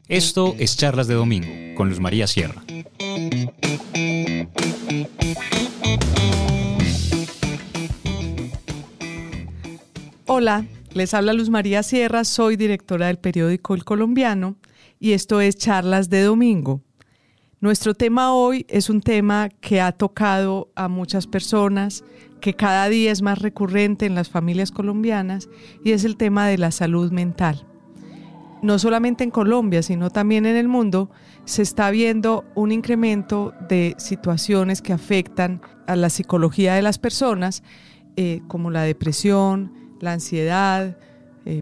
Esto es Charlas de Domingo con Luz María Sierra. Hola, les habla Luz María Sierra, soy directora del periódico El Colombiano y esto es Charlas de Domingo. Nuestro tema hoy es un tema que ha tocado a muchas personas, que cada día es más recurrente en las familias colombianas y es el tema de la salud mental. No solamente en Colombia, sino también en el mundo, se está viendo un incremento de situaciones que afectan a la psicología de las personas, como la depresión, la ansiedad,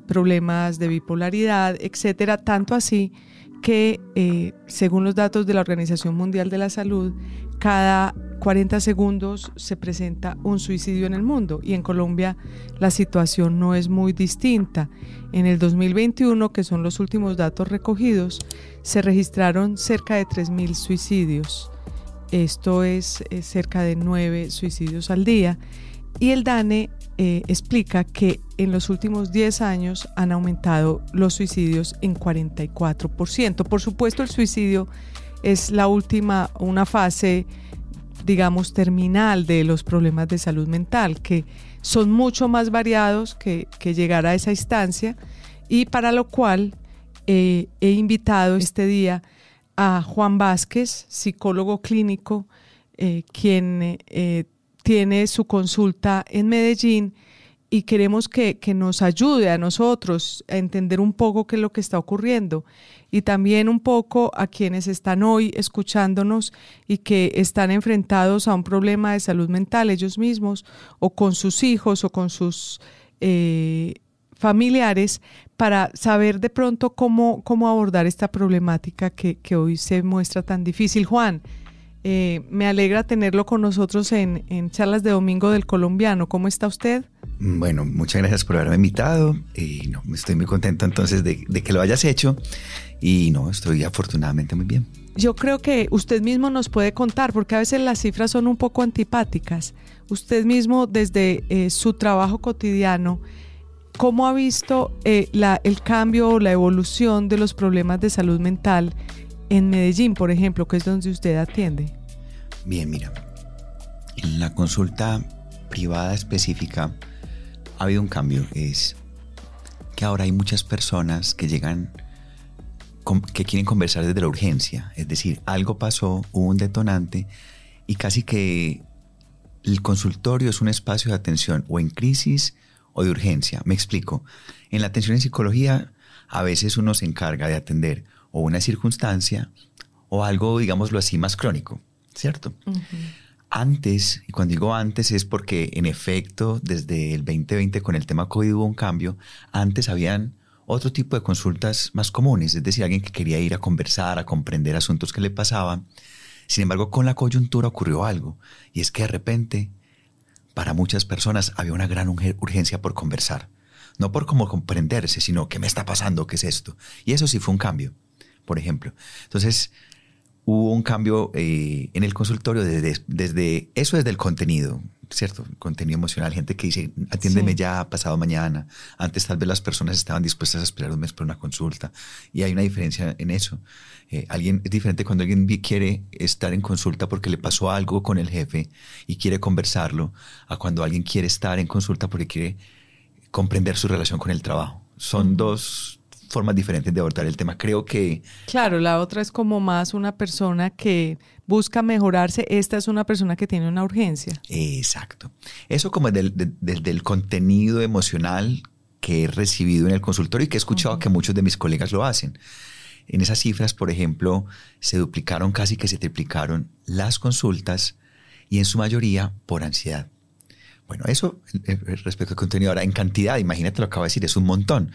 problemas de bipolaridad, etcétera, tanto así que, según los datos de la Organización Mundial de la Salud, cada 40 segundos se presenta un suicidio en el mundo y en Colombia la situación no es muy distinta. En el 2021, que son los últimos datos recogidos, se registraron cerca de 3.000 suicidios. Esto es cerca de 9 suicidios al día. Y el DANE explica que en los últimos 10 años han aumentado los suicidios en 44%. Por supuesto, el suicidio es una fase, digamos, terminal de los problemas de salud mental, que son mucho más variados que llegar a esa instancia, y para lo cual he invitado este día a Juan Vázquez, psicólogo clínico, quien tiene su consulta en Medellín, y queremos que nos ayude a nosotros a entender un poco qué es lo que está ocurriendo y también un poco a quienes están hoy escuchándonos y que están enfrentados a un problema de salud mental ellos mismos o con sus hijos o con sus familiares, para saber de pronto cómo abordar esta problemática que hoy se muestra tan difícil. Juan, me alegra tenerlo con nosotros en Charlas de Domingo del Colombiano. ¿Cómo está usted? Bueno, muchas gracias por haberme invitado. Estoy muy contento entonces de que lo hayas hecho. Y estoy afortunadamente muy bien. Yo creo que usted mismo nos puede contar, porque a veces las cifras son un poco antipáticas. Usted mismo, desde su trabajo cotidiano, ¿cómo ha visto el cambio o la evolución de los problemas de salud mental en Medellín, por ejemplo, que es donde usted atiende? Bien, mira, en la consulta privada específica ha habido un cambio. Es que ahora hay muchas personas que llegan que quieren conversar desde la urgencia. Es decir, algo pasó, hubo un detonante y casi que el consultorio es un espacio de atención o en crisis o de urgencia. Me explico. En la atención en psicología a veces uno se encarga de atender o una circunstancia o algo, digámoslo así, más crónico, ¿cierto? Uh-huh. Antes, y cuando digo antes es porque en efecto desde el 2020 con el tema COVID hubo un cambio. Antes habían otro tipo de consultas más comunes, es decir, alguien que quería ir a conversar, a comprender asuntos que le pasaban. Sin embargo, con la coyuntura ocurrió algo, y es que de repente para muchas personas había una gran urgencia por conversar. No por cómo comprenderse, sino ¿qué me está pasando? ¿Qué es esto? Y eso sí fue un cambio, por ejemplo. Entonces, hubo un cambio en el consultorio desde el contenido, ¿cierto? Contenido emocional, gente que dice, atiéndeme sí, ya, pasado mañana. Antes tal vez las personas estaban dispuestas a esperar un mes por una consulta, y hay una diferencia en eso. Es diferente cuando alguien quiere estar en consulta porque le pasó algo con el jefe y quiere conversarlo, a cuando alguien quiere estar en consulta porque quiere comprender su relación con el trabajo. Son dos formas diferentes de abordar el tema. Creo que... Claro, la otra es como más una persona que busca mejorarse. Esta es una persona que tiene una urgencia. Exacto. Eso como desde el contenido emocional que he recibido en el consultorio y que he escuchado que muchos de mis colegas lo hacen. En esas cifras, por ejemplo, se duplicaron, casi que se triplicaron las consultas, y en su mayoría por ansiedad. Bueno, eso respecto al contenido. Ahora, en cantidad, imagínate, lo acabo de decir, es un montón.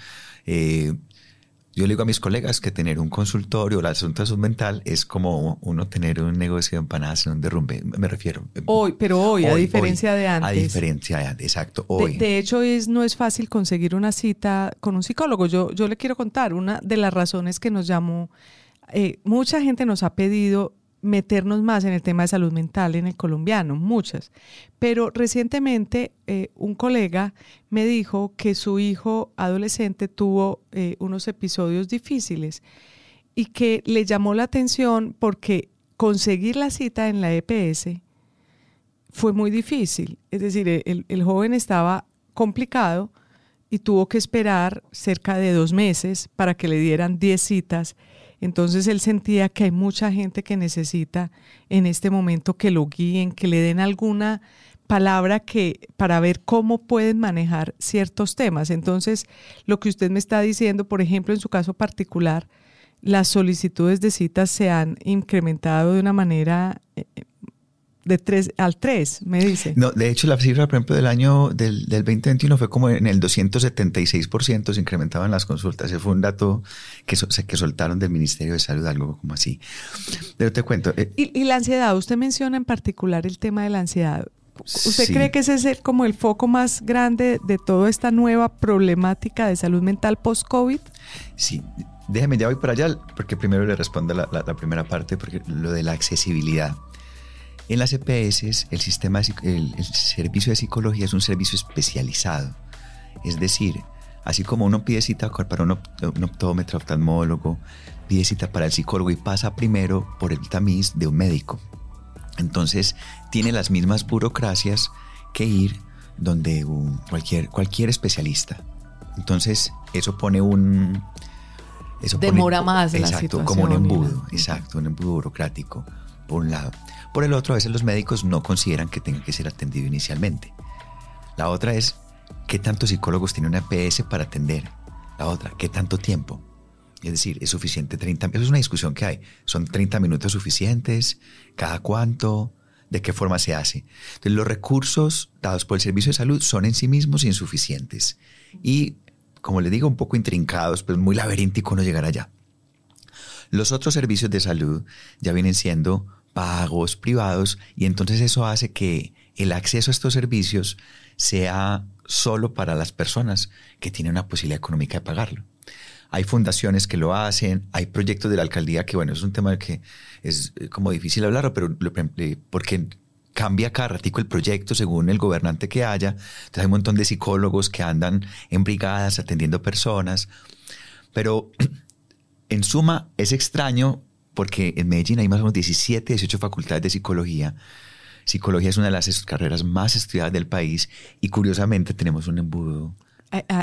Yo le digo a mis colegas que tener un consultorio, la asunto de salud mental, es como uno tener un negocio de empanadas en un derrumbe, me refiero. Hoy, a diferencia de antes. A diferencia de antes, exacto. Hoy. De hecho, no es fácil conseguir una cita con un psicólogo. Yo le quiero contar una de las razones que nos llamó. Mucha gente nos ha pedido meternos más en el tema de salud mental en el colombiano, muchas. Pero recientemente un colega me dijo que su hijo adolescente tuvo unos episodios difíciles y que le llamó la atención porque conseguir la cita en la EPS fue muy difícil. Es decir, el joven estaba complicado y tuvo que esperar cerca de 2 meses para que le dieran 10 citas. Entonces él sentía que hay mucha gente que necesita en este momento que lo guíen, que le den alguna palabra para ver cómo pueden manejar ciertos temas. Entonces, lo que usted me está diciendo, por ejemplo, en su caso particular, las solicitudes de citas se han incrementado de una manera de 3 al 3, me dice. No, de hecho, la cifra, por ejemplo, del 2021 fue como en el 276% se incrementaban las consultas. Ese fue un dato que soltaron del Ministerio de Salud, algo como así. Pero te cuento. Y la ansiedad, usted menciona en particular el tema de la ansiedad. ¿Usted sí. cree que ese es como el foco más grande de toda esta nueva problemática de salud mental post-COVID? Sí, déjeme, ya voy para allá, porque primero le respondo la primera parte, porque lo de la accesibilidad. En las EPS, el servicio de psicología es un servicio especializado. Es decir, así como uno pide cita para un optómetra, oftalmólogo, pide cita para el psicólogo y pasa primero por el tamiz de un médico. Entonces, tiene las mismas burocracias que ir donde cualquier especialista. Entonces, eso pone demora más la situación. Exacto, como un embudo, un embudo burocrático, por un lado. Por el otro, a veces los médicos no consideran que tenga que ser atendido inicialmente. La otra es, ¿qué tantos psicólogos tiene una EPS para atender? La otra, ¿qué tanto tiempo? Es decir, ¿es suficiente 30 minutos? Eso es una discusión que hay. ¿Son 30 minutos suficientes? ¿Cada cuánto? ¿De qué forma se hace? Entonces, los recursos dados por el servicio de salud son en sí mismos insuficientes. Y, como les digo, un poco intrincados, pero muy laberíntico no llegar allá. Los otros servicios de salud ya vienen siendo pagos privados y entonces eso hace que el acceso a estos servicios sea solo para las personas que tienen una posibilidad económica de pagarlo. Hay fundaciones que lo hacen, hay proyectos de la alcaldía que, bueno, es un tema que es como difícil hablarlo, pero porque cambia cada ratico el proyecto según el gobernante que haya. Entonces hay un montón de psicólogos que andan en brigadas atendiendo personas, pero en suma es extraño porque en Medellín hay más o menos 17, 18 facultades de psicología. Psicología es una de las carreras más estudiadas del país y curiosamente tenemos un embudo.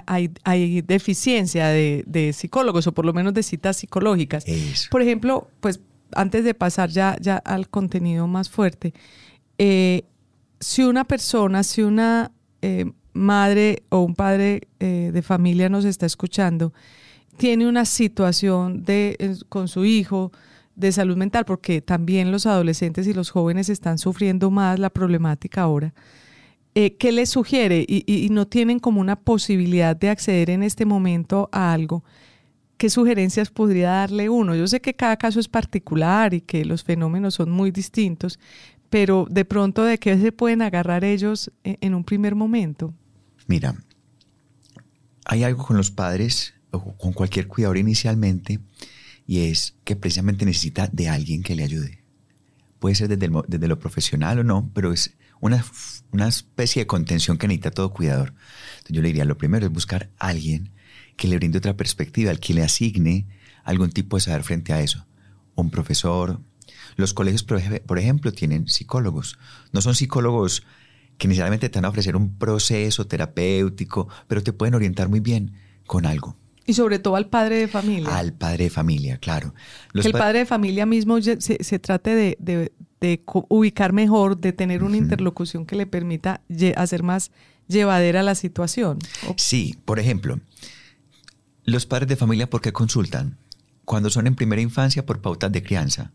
Hay deficiencia de psicólogos o por lo menos de citas psicológicas. Eso. Por ejemplo, pues antes de pasar ya al contenido más fuerte, si una madre o un padre de familia nos está escuchando, tiene una situación con su hijo de salud mental, porque también los adolescentes y los jóvenes están sufriendo más la problemática ahora, ¿qué les sugiere? Y no tienen como una posibilidad de acceder en este momento a algo. ¿Qué sugerencias podría darle uno? Yo sé que cada caso es particular y que los fenómenos son muy distintos, pero de pronto, ¿de qué se pueden agarrar ellos en un primer momento? Mira, hay algo con los padres o con cualquier cuidador inicialmente, y es que precisamente necesita de alguien que le ayude. Puede ser desde lo profesional o no, pero es una especie de contención que necesita todo cuidador. Entonces yo le diría, lo primero es buscar a alguien que le brinde otra perspectiva, al que le asigne algún tipo de saber frente a eso. Un profesor. Los colegios, por ejemplo, tienen psicólogos. No son psicólogos que necesariamente te van a ofrecer un proceso terapéutico, pero te pueden orientar muy bien con algo. Y sobre todo al padre de familia. Al padre de familia, claro. Que el padre de familia mismo se trate de ubicar mejor, de tener una interlocución que le permita hacer más llevadera la situación. Sí, por ejemplo, los padres de familia, ¿por qué consultan? Cuando son en primera infancia, por pautas de crianza.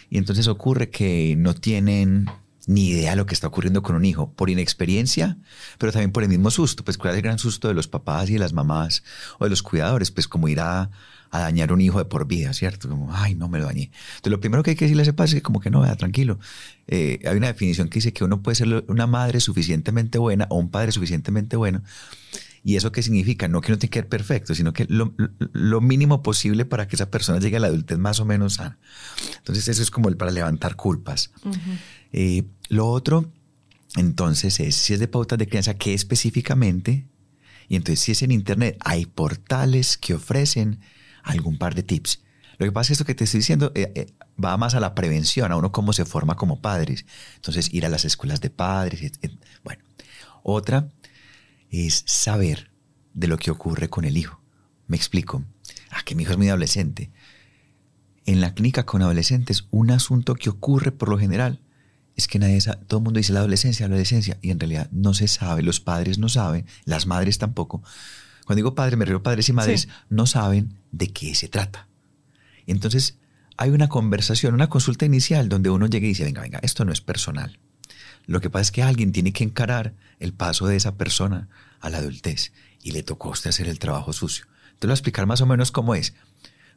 Y entonces ocurre que no tienen ni idea de lo que está ocurriendo con un hijo, por inexperiencia, pero también por el mismo susto. Pues cuál es el gran susto de los papás y de las mamás o de los cuidadores, pues como ir a dañar un hijo de por vida, ¿cierto? Como, ay, no me lo dañé. Entonces lo primero que hay que decirle a ese padre es como que no, vea, tranquilo. Hay una definición que dice que uno puede ser una madre suficientemente buena o un padre suficientemente bueno ¿Y eso qué significa? No que no tiene que ser perfecto, sino que lo mínimo posible para que esa persona llegue a la adultez más o menos sana. Entonces eso es como para levantar culpas. Lo otro, entonces, si es de pautas de crianza, ¿qué específicamente? Y entonces si es en internet, hay portales que ofrecen algún par de tips. Lo que pasa es que esto que te estoy diciendo va más a la prevención, a uno cómo se forma como padres. Entonces ir a las escuelas de padres. Bueno, otra es saber de lo que ocurre con el hijo. Me explico. Que mi hijo es muy adolescente. En la clínica con adolescentes, un asunto que ocurre por lo general es que nadie sabe. Todo el mundo dice la adolescencia, y en realidad no se sabe. Los padres no saben, las madres tampoco. Cuando digo padres, me refiero a padres y madres, sí, no saben de qué se trata. Entonces hay una conversación, una consulta inicial donde uno llega y dice, venga, esto no es personal. Lo que pasa es que alguien tiene que encarar el paso de esa persona a la adultez y le tocó a usted hacer el trabajo sucio. Entonces le voy a explicar más o menos cómo es.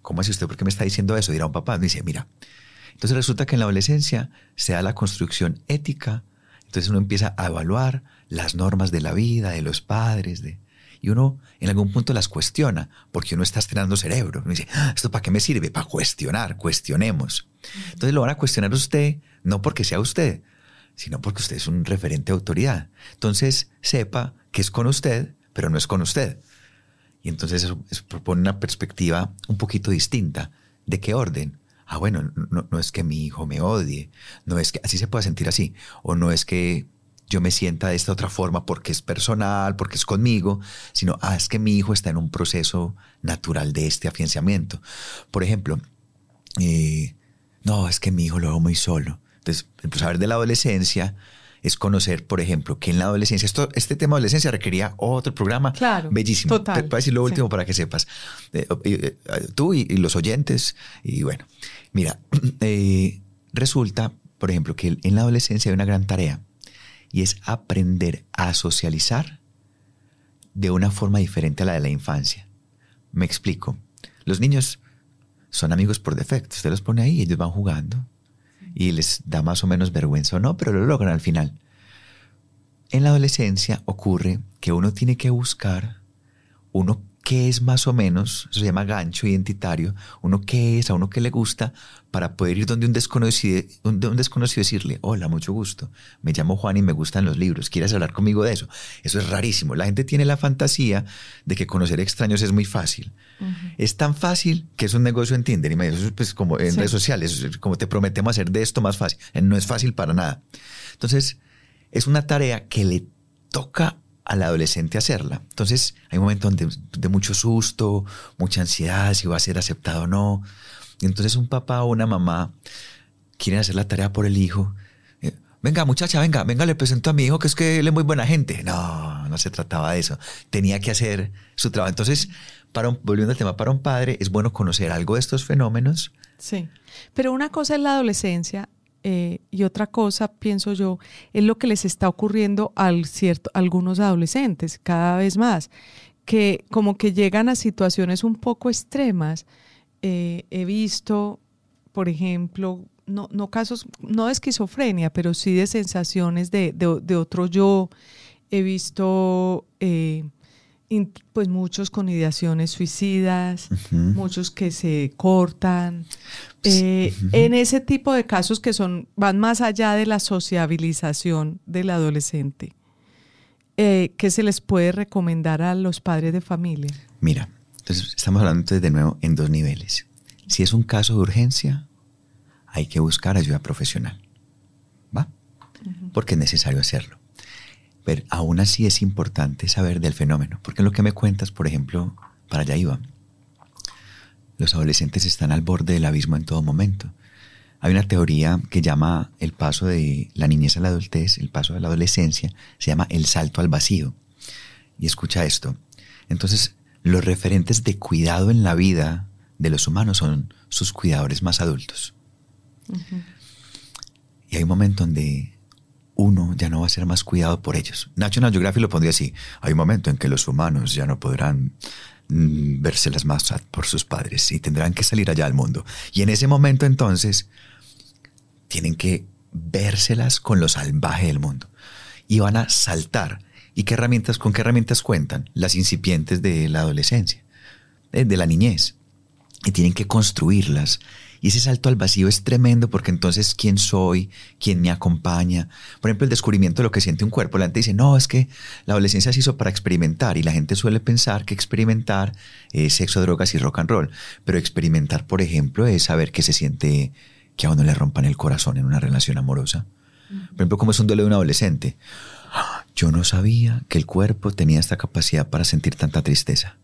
¿Cómo es usted? ¿Por qué me está diciendo eso? Dirá un papá. Me dice, mira, entonces resulta que en la adolescencia se da la construcción ética. Entonces uno empieza a evaluar las normas de la vida, de los padres, y uno en algún punto las cuestiona porque uno está estrenando cerebro. Uno dice, ¿esto para qué me sirve? Para cuestionar, cuestionemos. Entonces lo van a cuestionar a usted, no porque sea usted, sino porque usted es un referente de autoridad. Entonces sepa que es con usted, pero no es con usted. Y entonces eso propone una perspectiva un poquito distinta. ¿De qué orden? Bueno, no es que mi hijo me odie, no es que así se pueda sentir así, o no es que yo me sienta de esta otra forma porque es personal, porque es conmigo, sino es que mi hijo está en un proceso natural de este afianzamiento. Por ejemplo, no, es que mi hijo lo veo muy solo. Entonces, saber de la adolescencia es conocer, por ejemplo, que en la adolescencia, este tema de adolescencia requería otro programa, claro, bellísimo. Total. Te voy a decir lo último, sí, para que sepas. Tú y los oyentes, y bueno, mira, resulta, por ejemplo, que en la adolescencia hay una gran tarea y es aprender a socializar de una forma diferente a la de la infancia. Me explico. Los niños son amigos por defecto. Usted los pone ahí y ellos van jugando. Y les da más o menos vergüenza o no, pero lo logran al final. En la adolescencia ocurre que uno tiene que buscar uno que es más o menos, eso se llama gancho identitario, uno que es, a uno que le gusta, para poder ir donde un desconocido decirle, hola, mucho gusto, me llamo Juan y me gustan los libros, ¿quieres hablar conmigo de eso? Eso es rarísimo. La gente tiene la fantasía de que conocer extraños es muy fácil. Es tan fácil que es un negocio en Tinder, y eso es pues como en redes sociales, como te prometemos hacer de esto más fácil. No es fácil para nada. Entonces, es una tarea que le toca al adolescente hacerla. Entonces hay un momento de mucho susto, mucha ansiedad, si va a ser aceptado o no. Y entonces un papá o una mamá quieren hacer la tarea por el hijo. Venga, muchacha, venga, le presento a mi hijo, que es que él es muy buena gente. No se trataba de eso. Tenía que hacer su trabajo. Entonces, volviendo al tema, para un padre es bueno conocer algo de estos fenómenos. Sí, pero una cosa es la adolescencia, y otra cosa, pienso yo, es lo que les está ocurriendo a algunos adolescentes cada vez más, que como que llegan a situaciones un poco extremas. He visto, por ejemplo, no casos, no de esquizofrenia, pero sí de sensaciones de otro yo. He visto pues muchos con ideaciones suicidas, muchos que se cortan. En ese tipo de casos que van más allá de la sociabilización del adolescente, ¿qué se les puede recomendar a los padres de familia? Mira, entonces estamos hablando de nuevo en dos niveles. Si es un caso de urgencia, hay que buscar ayuda profesional, ¿va? Porque es necesario hacerlo. Pero aún así es importante saber del fenómeno, porque en lo que me cuentas, por ejemplo, para allá iba. Los adolescentes están al borde del abismo en todo momento. Hay una teoría que llama el paso de la niñez a la adultez, el paso de la adolescencia, se llama el salto al vacío. Y escucha esto. Entonces, los referentes de cuidado en la vida de los humanos son sus cuidadores más adultos. Y hay un momento donde uno ya no va a ser más cuidado por ellos. National Geographic lo pondría así: hay un momento en que los humanos ya no podrán vérselas más por sus padres y tendrán que salir allá al mundo. Y en ese momento entonces tienen que vérselas con lo salvaje del mundo. Y van a saltar ¿Y con qué herramientas cuentan? Las incipientes de la adolescencia, de la niñez. Y tienen que construirlas. Y ese salto al vacío es tremendo porque entonces, ¿quién soy? ¿Quién me acompaña? Por ejemplo, el descubrimiento de lo que siente un cuerpo. La gente dice, no, es que la adolescencia se hizo para experimentar. Y la gente suele pensar que experimentar es sexo, drogas y rock and roll. Pero experimentar, por ejemplo, es saber qué se siente que a uno le rompan el corazón en una relación amorosa. Por ejemplo, ¿cómo es un duelo de un adolescente? Yo no sabía que el cuerpo tenía esta capacidad para sentir tanta tristeza.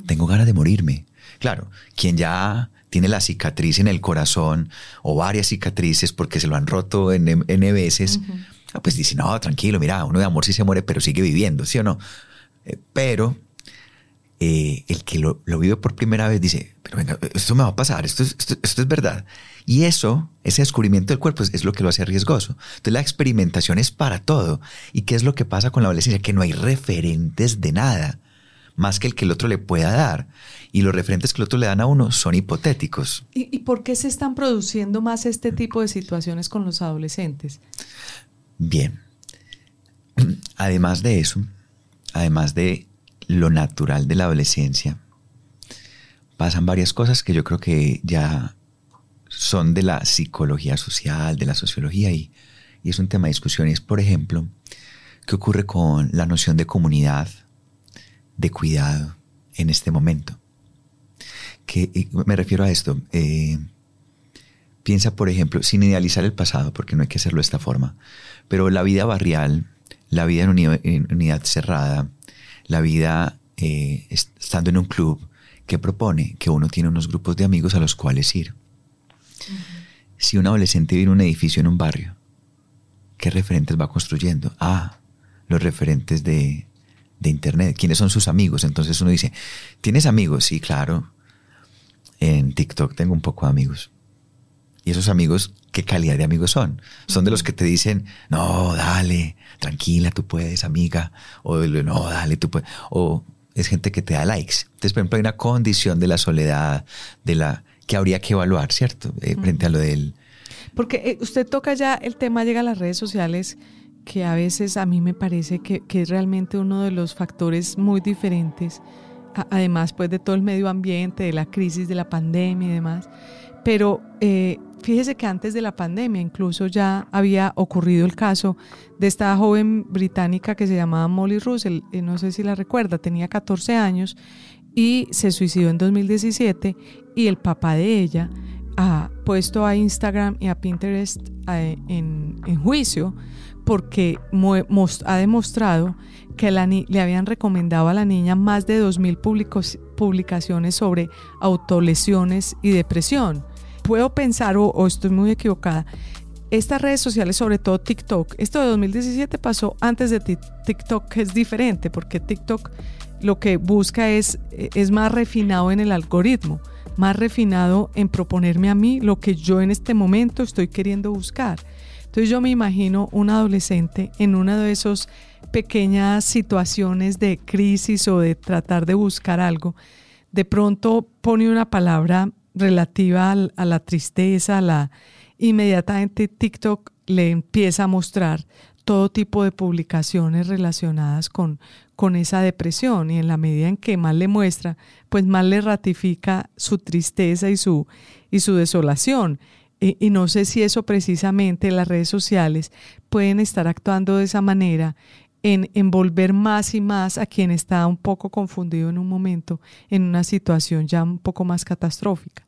Tengo ganas de morirme. Claro, quien ya tiene la cicatriz en el corazón o varias cicatrices porque se lo han roto N veces, pues dice, no, tranquilo, mira, uno de amor sí se muere, pero sigue viviendo, ¿sí o no? Pero el que lo vive por primera vez dice, pero venga, esto me va a pasar, esto es verdad. Y ese descubrimiento del cuerpo es lo que lo hace riesgoso. Entonces la experimentación es para todo. ¿Y qué es lo que pasa con la adolescencia? Que no hay referentes de nada, más que el otro le pueda dar. Y los referentes que el otro le dan a uno son hipotéticos. ¿Y por qué se están produciendo más este tipo de situaciones con los adolescentes? Bien. Además de eso, además de lo natural de la adolescencia, pasan varias cosas que yo creo que ya son de la psicología social, de la sociología, y es un tema de discusión. Y es, por ejemplo, ¿qué ocurre con la noción de comunidad, de cuidado en este momento? Me refiero a esto. Piensa, por ejemplo, sin idealizar el pasado, porque no hay que hacerlo de esta forma, pero la vida barrial, la vida en unidad cerrada, la vida estando en un club, que propone que uno tiene unos grupos de amigos a los cuales ir. Si un adolescente vive en un edificio en un barrio, ¿qué referentes va construyendo? Los referentes de internet. ¿Quiénes son sus amigos? Entonces uno dice, ¿tienes amigos? Sí, claro. En TikTok tengo un poco de amigos. ¿Y esos amigos, qué calidad de amigos son? Son de los que te dicen, no, dale, tranquila, tú puedes, amiga. O no, dale, tú puedes. O es gente que te da likes. Entonces, por ejemplo, hay una condición de la soledad, que habría que evaluar, ¿cierto? Frente a lo del... Porque usted toca ya el tema, llega a las redes sociales, que a veces a mí me parece que es realmente uno de los factores muy diferentes, además pues de todo el medio ambiente, de la crisis de la pandemia y demás. Pero fíjese que antes de la pandemia incluso ya había ocurrido el caso de esta joven británica que se llamaba Molly Russell, no sé si la recuerda, tenía 14 años y se suicidó en 2017, y el papá de ella ha puesto a Instagram y a Pinterest en juicio porque ha demostrado que le habían recomendado a la niña más de 2,000 publicaciones sobre autolesiones y depresión. Puedo pensar, o estoy muy equivocada, estas redes sociales, sobre todo TikTok, esto de 2017 pasó antes de TikTok, que es diferente, porque TikTok lo que busca es más refinado en el algoritmo, más refinado en proponerme a mí lo que yo en este momento estoy queriendo buscar. Entonces yo me imagino un adolescente en una de esas pequeñas situaciones de crisis o de tratar de buscar algo, de pronto pone una palabra relativa a la tristeza, inmediatamente TikTok le empieza a mostrar todo tipo de publicaciones relacionadas con esa depresión, y en la medida en que más le muestra, pues más le ratifica su tristeza y su desolación. Y no sé si eso precisamente las redes sociales pueden estar actuando de esa manera en envolver más y más a quien está un poco confundido en un momento, en una situación ya un poco más catastrófica.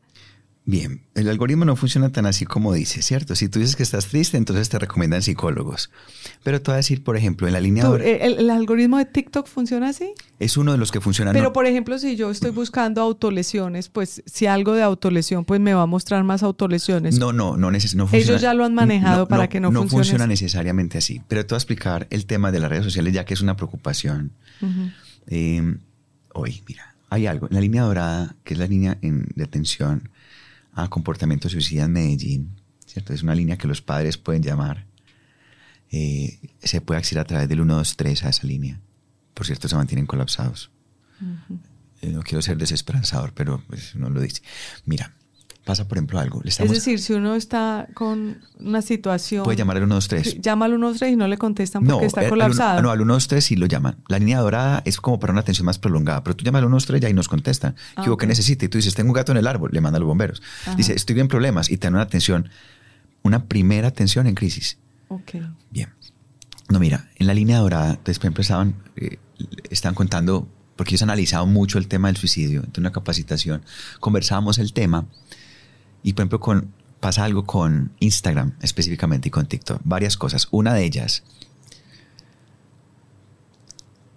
Bien, el algoritmo no funciona tan así como dice, ¿cierto? Si tú dices que estás triste, entonces te recomiendan psicólogos. Pero te voy a decir, por ejemplo, en la línea... ¿El algoritmo de TikTok funciona así? Es uno de los que funciona. Pero, por ejemplo, si yo estoy buscando autolesiones, pues si algo de autolesión, pues me va a mostrar más autolesiones. No funciona. Ellos ya lo han manejado para que no funcione. No funciona necesariamente así. Pero te voy a explicar el tema de las redes sociales, ya que es una preocupación. Hoy, mira, hay algo. En la línea dorada, que es la línea de atención a comportamiento suicida en Medellín, ¿cierto? Es una línea que los padres pueden llamar. Se puede acceder a través del 123 a esa línea. Por cierto, se mantienen colapsados. No quiero ser desesperanzador, pero pues, no lo dice. Mira, pasa, por ejemplo, algo. Es decir, si uno está con una situación... Puede llamar al 123. Llama al 123 y no le contestan porque está colapsado. No, al 123 sí lo llaman. La línea dorada es como para una atención más prolongada, pero tú llamas al 123 y ahí nos contestan. ¿Qué necesita? Y tú dices, tengo un gato en el árbol, le manda a los bomberos. Ajá. Dice, estoy en problemas y te dan una atención, una primera atención en crisis. Ok. Bien. No, mira, en la línea dorada, después estaban contando, porque ellos han analizado mucho el tema del suicidio, en una capacitación, conversábamos el tema y, por ejemplo, pasa algo con Instagram específicamente y con TikTok, varias cosas. Una de ellas,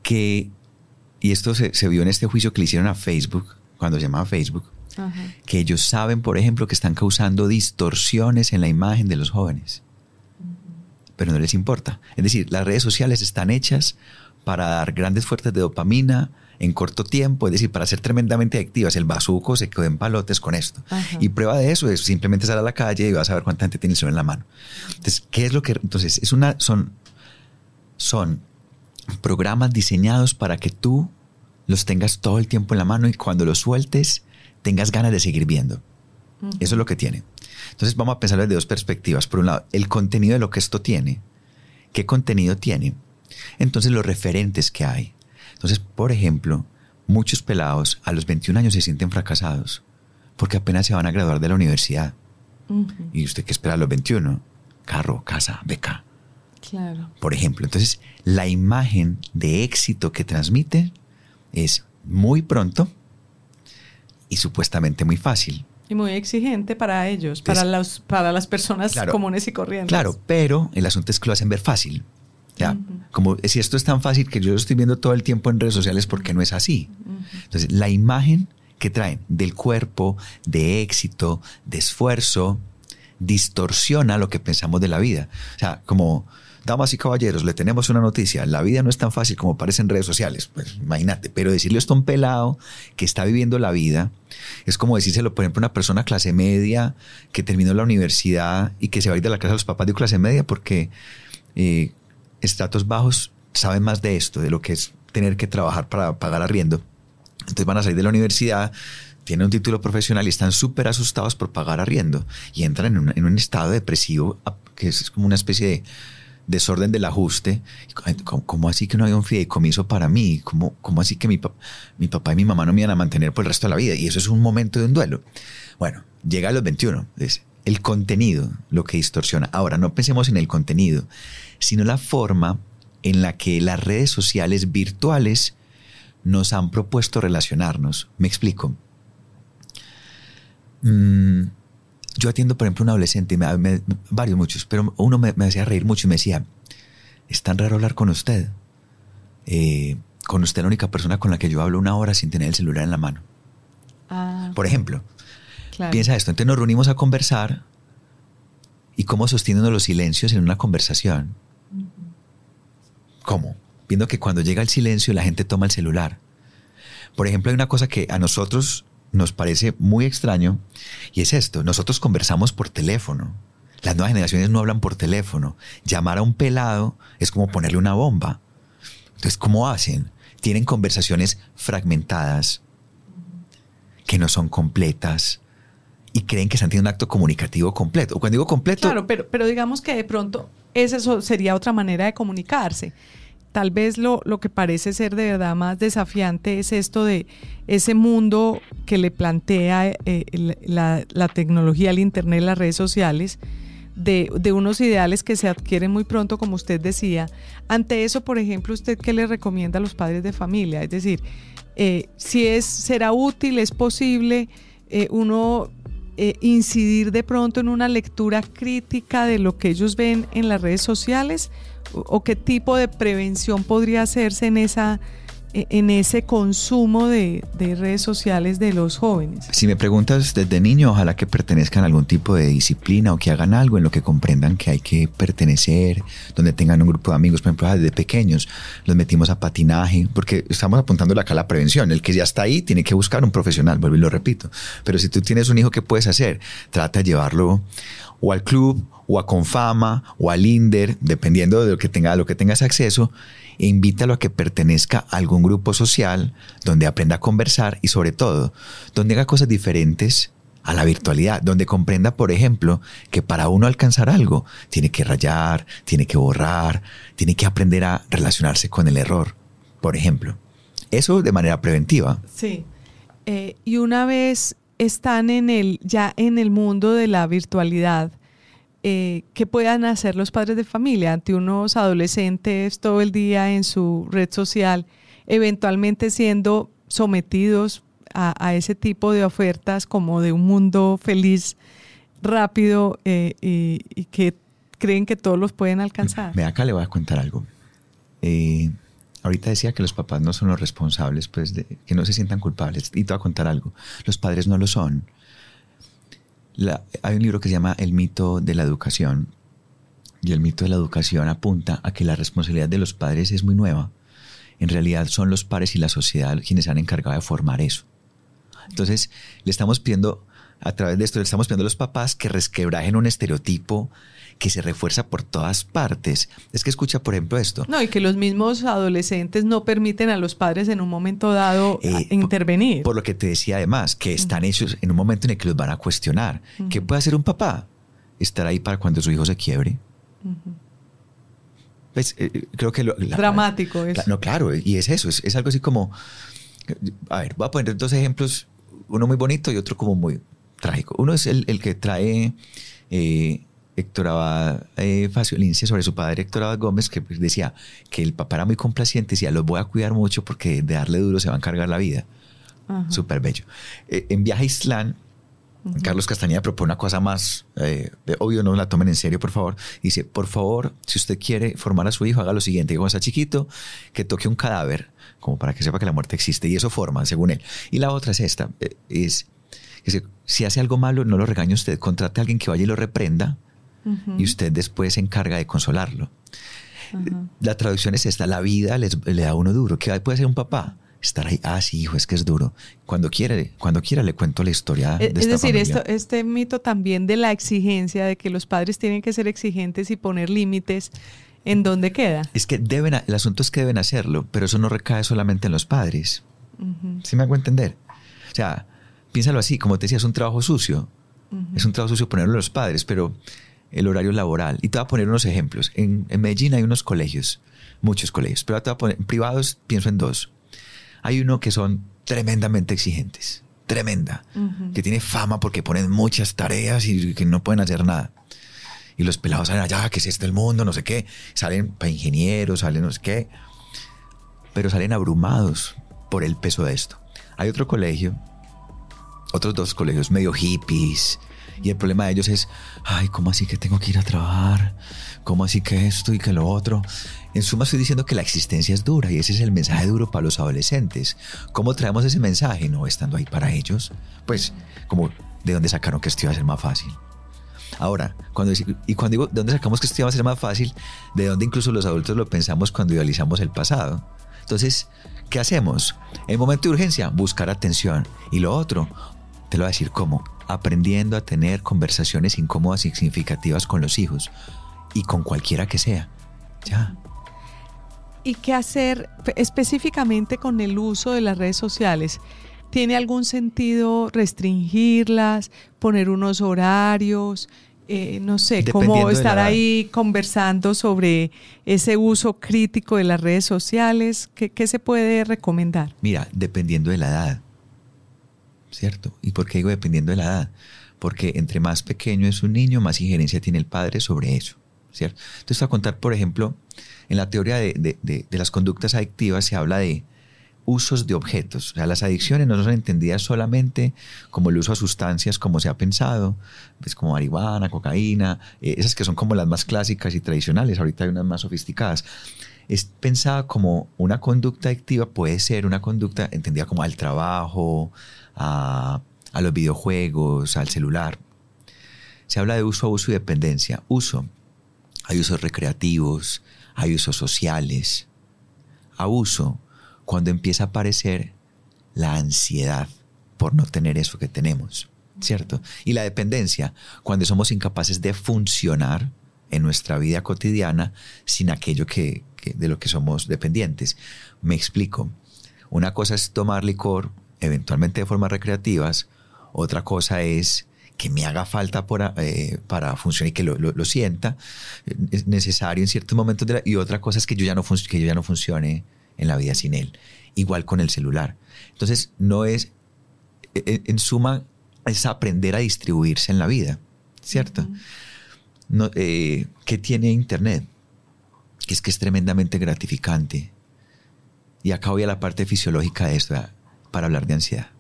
y esto se vio en este juicio que le hicieron a Facebook, cuando se llamaba Facebook, ajá, que ellos saben, por ejemplo, que están causando distorsiones en la imagen de los jóvenes. Pero no les importa. Es decir, las redes sociales están hechas para dar grandes fuertes de dopamina en corto tiempo, es decir, para ser tremendamente adictivas. El bazuco se quedó en palotes con esto. Ajá. Y prueba de eso es simplemente salir a la calle y vas a ver cuánta gente tiene el celular en la mano. Entonces, ¿qué es lo que...? Entonces, son programas diseñados para que tú los tengas todo el tiempo en la mano y cuando los sueltes tengas ganas de seguir viendo. Uh-huh. Eso es lo que tiene. Entonces vamos a pensar desde dos perspectivas. Por un lado, el contenido de lo que esto tiene. ¿Qué contenido tiene? Entonces los referentes que hay. Entonces, por ejemplo, muchos pelados a los 21 años se sienten fracasados porque apenas se van a graduar de la universidad. Uh-huh. ¿Y usted qué espera a los 21? Carro, casa, beca. Claro. Por ejemplo, entonces la imagen de éxito que transmite es muy pronto y supuestamente muy fácil. Y muy exigente para ellos, para las personas, claro, comunes y corrientes. Claro, pero el asunto es que lo hacen ver fácil. ¿Ya? Uh-huh. Como si esto es tan fácil que yo lo estoy viendo todo el tiempo en redes sociales porque no es así. Uh-huh. Entonces, la imagen que traen del cuerpo, de éxito, de esfuerzo, distorsiona lo que pensamos de la vida. O sea, como... Damas y caballeros, le tenemos una noticia. La vida no es tan fácil como parece en redes sociales. Pues imagínate, pero decirle esto a un pelado que está viviendo la vida es como decírselo, por ejemplo, a una persona clase media que terminó la universidad y que se va a ir de la casa de los papás de clase media porque estratos bajos saben más de esto, de lo que es tener que trabajar para pagar arriendo. Entonces van a salir de la universidad, tienen un título profesional y están súper asustados por pagar arriendo y entran en un estado depresivo que es como una especie de desorden del ajuste. ¿Cómo así que no había un fideicomiso para mí? ¿Cómo así que mi papá y mi mamá no me iban a mantener por el resto de la vida? Y eso es un momento de un duelo. Bueno, llega a los 21. Es el contenido lo que distorsiona. Ahora, no pensemos en el contenido, sino la forma en la que las redes sociales virtuales nos han propuesto relacionarnos. Me explico. Yo atiendo, por ejemplo, a un adolescente, muchos, pero uno me hacía reír mucho y me decía, es tan raro hablar con usted. Con usted la única persona con la que yo hablo 1 hora sin tener el celular en la mano. Por ejemplo, claro. Piensa esto, entonces nos reunimos a conversar y cómo sostienen los silencios en una conversación. Uh-huh. ¿Cómo? Viendo que cuando llega el silencio la gente toma el celular. Por ejemplo, hay una cosa que a nosotros nos parece muy extraño y es esto, nosotros conversamos por teléfono, las nuevas generaciones no hablan por teléfono, llamar a un pelado es como ponerle una bomba. Entonces, ¿cómo hacen? Tienen conversaciones fragmentadas que no son completas y creen que están teniendo un acto comunicativo completo. Cuando digo completo... Claro, pero digamos que de pronto eso sería otra manera de comunicarse. Tal vez lo que parece ser de verdad más desafiante es esto de ese mundo que le plantea la tecnología, el internet, las redes sociales, de unos ideales que se adquieren muy pronto, como usted decía. Ante eso, por ejemplo, ¿usted qué le recomienda a los padres de familia? Es decir, será útil, es posible incidir de pronto en una lectura crítica de lo que ellos ven en las redes sociales, o qué tipo de prevención podría hacerse en ese consumo de redes sociales de los jóvenes. Si me preguntas desde niño, ojalá que pertenezcan a algún tipo de disciplina o que hagan algo en lo que comprendan que hay que pertenecer, donde tengan un grupo de amigos. Por ejemplo, desde pequeños los metimos a patinaje, porque estamos apuntando acá a la prevención. El que ya está ahí tiene que buscar un profesional, vuelvo y lo repito. Pero si tú tienes un hijo, ¿qué puedes hacer? Trata de llevarlo o al club, o a Confama, o al INDER, dependiendo de lo que tengas acceso, e invítalo a que pertenezca a algún grupo social donde aprenda a conversar y sobre todo, donde haga cosas diferentes a la virtualidad, donde comprenda, por ejemplo, que para uno alcanzar algo, tiene que rayar, tiene que borrar, tiene que aprender a relacionarse con el error, por ejemplo. Eso de manera preventiva. Sí. Y una vez están ya en el mundo de la virtualidad, ¿qué puedan hacer los padres de familia ante unos adolescentes todo el día en su red social, eventualmente siendo sometidos a ese tipo de ofertas como de un mundo feliz, rápido y que creen que todos los pueden alcanzar? Acá le voy a contar algo. Ahorita decía que los papás no son los responsables, pues, que no se sientan culpables. Y te voy a contar algo. Los padres no lo son. Hay un libro que se llama El mito de la educación. Y el mito de la educación apunta a que la responsabilidad de los padres es muy nueva. En realidad son los padres y la sociedad quienes se han encargado de formar eso. Entonces, le estamos pidiendo, a través de esto, le estamos pidiendo a los papás que resquebrajen un estereotipo que se refuerza por todas partes. Es que escucha, por ejemplo, esto. No, y que los mismos adolescentes no permiten a los padres en un momento dado intervenir. Por lo que te decía además, que están hechos en un momento en el que los van a cuestionar. ¿Qué puede hacer un papá? Estar ahí para cuando su hijo se quiebre. Pues, creo que dramático eso. No, claro, y es eso, es algo así como... A ver, voy a poner dos ejemplos, uno muy bonito y otro como muy trágico. Uno es el que trae Héctor Abad Faciolince sobre su padre Héctor Abad Gómez, que decía que el papá era muy complaciente, decía, los voy a cuidar mucho porque de darle duro se va a encargar la vida. Súper bello. En Viaje a Islán, Carlos Castañeda propone una cosa más, obvio, no la tomen en serio, por favor. Dice, por favor, si usted quiere formar a su hijo, haga lo siguiente, cuando está chiquito, que toque un cadáver, como para que sepa que la muerte existe, y eso forma, según él. Y la otra es esta, es que si hace algo malo, no lo regañe usted, contrate a alguien que vaya y lo reprenda, y usted después se encarga de consolarlo. La traducción es esta, la vida le da a uno duro. ¿Qué puede hacer un papá? Estar ahí, sí, hijo, es que es duro. Cuando quiera le cuento la historia de esta familia. Es decir, este mito también de la exigencia, de que los padres tienen que ser exigentes y poner límites, ¿en dónde queda? Es que el asunto es que deben hacerlo, pero eso no recae solamente en los padres. ¿Sí me hago entender? O sea, piénsalo así, como te decía, es un trabajo sucio. Es un trabajo sucio ponerlo a los padres, pero el horario laboral. Y te voy a poner unos ejemplos. En Medellín hay unos colegios, muchos colegios, pero te voy a poner, en privados pienso en dos. Hay uno que son tremendamente exigentes, tremenda, que tiene fama porque ponen muchas tareas y que no pueden hacer nada. Y los pelados salen allá, que es este el mundo, no sé qué, salen para ingenieros, salen no sé qué, pero salen abrumados por el peso de esto. Hay otro colegio, otros dos colegios medio hippies, y el problema de ellos es, ¿cómo así que tengo que ir a trabajar? ¿Cómo así que esto y que lo otro? En suma estoy diciendo que la existencia es dura y ese es el mensaje duro para los adolescentes. ¿Cómo traemos ese mensaje? No estando ahí para ellos. Pues, como, ¿de dónde sacaron que esto iba a ser más fácil? Ahora, cuando digo, ¿de dónde sacamos que esto iba a ser más fácil? ¿De dónde incluso los adultos lo pensamos cuando idealizamos el pasado? Entonces, ¿qué hacemos? En momento de urgencia, buscar atención. Y lo otro, te lo voy a decir cómo. Aprendiendo a tener conversaciones incómodas y significativas con los hijos. Y con cualquiera que sea. Ya. ¿Y qué hacer específicamente con el uso de las redes sociales? ¿Tiene algún sentido restringirlas, poner unos horarios? No sé, cómo estar ahí conversando sobre ese uso crítico de las redes sociales. ¿Qué se puede recomendar? Mira, dependiendo de la edad, ¿cierto? ¿Y por qué digo dependiendo de la edad? Porque entre más pequeño es un niño, más injerencia tiene el padre sobre eso, ¿cierto? Entonces, voy a contar, por ejemplo, en la teoría de las conductas adictivas se habla de usos de objetos. O sea, las adicciones no son entendidas solamente como el uso a sustancias como se ha pensado, pues como marihuana, cocaína, esas que son como las más clásicas y tradicionales. Ahorita hay unas más sofisticadas. Es pensada como una conducta adictiva, puede ser una conducta entendida como al trabajo, a los videojuegos, al celular. Se habla de uso, abuso y dependencia. Uso. Hay usos recreativos, hay usos sociales. Abuso, cuando empieza a aparecer la ansiedad por no tener eso que tenemos, ¿cierto? Y la dependencia, cuando somos incapaces de funcionar en nuestra vida cotidiana sin aquello de lo que somos dependientes. Me explico. Una cosa es tomar licor, eventualmente de formas recreativas, Otra cosa es que me haga falta para funcionar y que lo sienta. Es necesario en ciertos momentos y otra cosa es que yo ya no funcione en la vida sin él. Igual con el celular. Entonces, no es, en suma, es aprender a distribuirse en la vida, ¿cierto? Uh-huh. No, ¿qué tiene Internet? Que es tremendamente gratificante. Y acá voy a la parte fisiológica de esto, para hablar de ansiedad.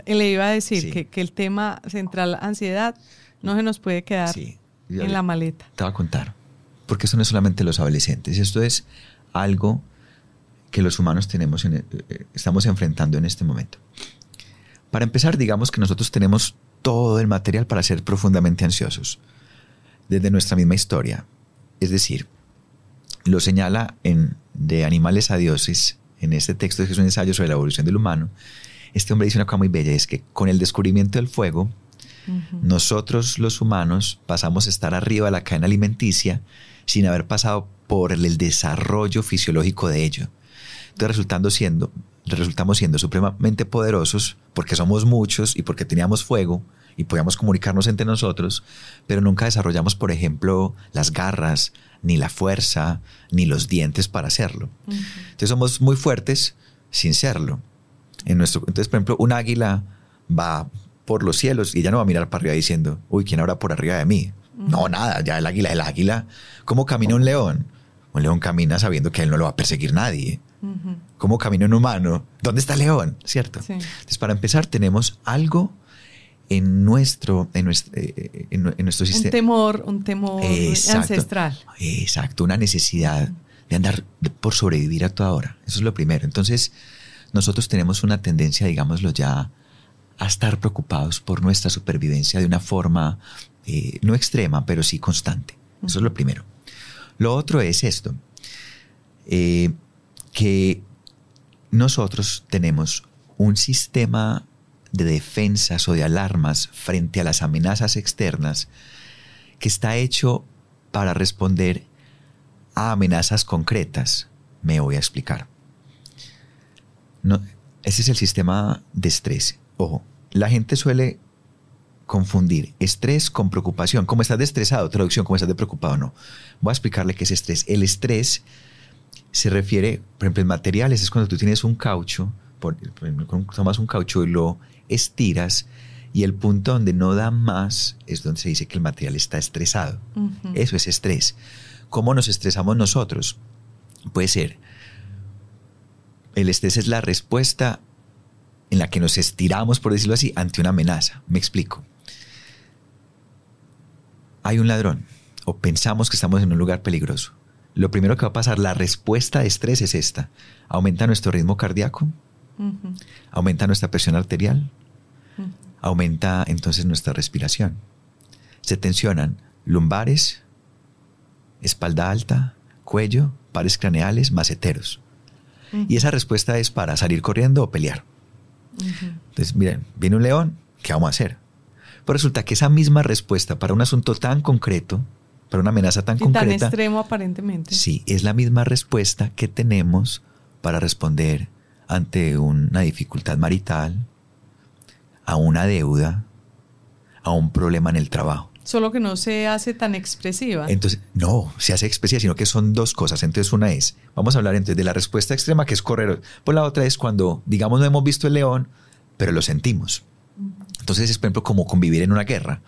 Le iba a decir que el tema central, ansiedad, no se nos puede quedar en la maleta. Te voy a contar, porque eso no es solamente los adolescentes, esto es algo que los humanos estamos enfrentando en este momento. Para empezar, digamos que nosotros tenemos todo el material para ser profundamente ansiosos, desde nuestra misma historia. Es decir, lo señala De Animales a Dioses, en este texto que es un ensayo sobre la evolución del humano. Este hombre dice una cosa muy bella, es que con el descubrimiento del fuego, nosotros los humanos pasamos a estar arriba de la cadena alimenticia sin haber pasado por el desarrollo fisiológico de ello. Entonces resultamos siendo supremamente poderosos porque somos muchos y porque teníamos fuego y podíamos comunicarnos entre nosotros, pero nunca desarrollamos, por ejemplo, las garras, ni la fuerza, ni los dientes para hacerlo. Entonces somos muy fuertes sin serlo. Entonces, por ejemplo, un águila va por los cielos y ella no va a mirar para arriba diciendo, uy, ¿quién habrá por arriba de mí? No, nada, ya el águila. ¿Cómo camina un león? Un león camina sabiendo que a él no lo va a perseguir nadie. ¿Cómo camina un humano? ¿Dónde está el león? ¿Cierto? Sí. Entonces, para empezar, tenemos algo en nuestro sistema. Un temor ancestral. Exacto, una necesidad de andar por sobrevivir a toda hora. Eso es lo primero. Entonces, nosotros tenemos una tendencia, digámoslo ya, a estar preocupados por nuestra supervivencia de una forma no extrema, pero sí constante. Eso es lo primero. Lo otro es esto, que nosotros tenemos un sistema de defensas o de alarmas frente a las amenazas externas que está hecho para responder a amenazas concretas. Me voy a explicar. No, ese es el sistema de estrés. Ojo, la gente suele confundir estrés con preocupación. ¿Cómo estás de estresado? Traducción, ¿cómo estás de preocupado? No. Voy a explicarle qué es estrés. El estrés se refiere, por ejemplo, en materiales, es cuando tú tienes un caucho, tomas un caucho y lo estiras y el punto donde no da más es donde se dice que el material está estresado. Eso es estrés. ¿Cómo nos estresamos nosotros? Puede ser, el estrés es la respuesta en la que nos estiramos, por decirlo así, ante una amenaza. Me explico. Hay un ladrón o pensamos que estamos en un lugar peligroso. Lo primero que va a pasar, la respuesta de estrés es esta. Aumenta nuestro ritmo cardíaco, aumenta nuestra presión arterial, aumenta entonces nuestra respiración. Se tensionan lumbares, espalda alta, cuello, pares craneales, maceteros. Y esa respuesta es para salir corriendo o pelear. Entonces, miren, viene un león, ¿qué vamos a hacer? Pues resulta que esa misma respuesta para un asunto tan concreto, para una amenaza tan concreta, tan extremo aparentemente. Sí, es la misma respuesta que tenemos para responder ante una dificultad marital, a una deuda, a un problema en el trabajo. Solo que no se hace tan expresiva. Entonces, no, se hace expresiva, sino que son dos cosas. Entonces, una es, vamos a hablar entonces de la respuesta extrema, que es correr. Pues la otra es cuando, digamos, no hemos visto el león, pero lo sentimos. Entonces, es, por ejemplo, como convivir en una guerra.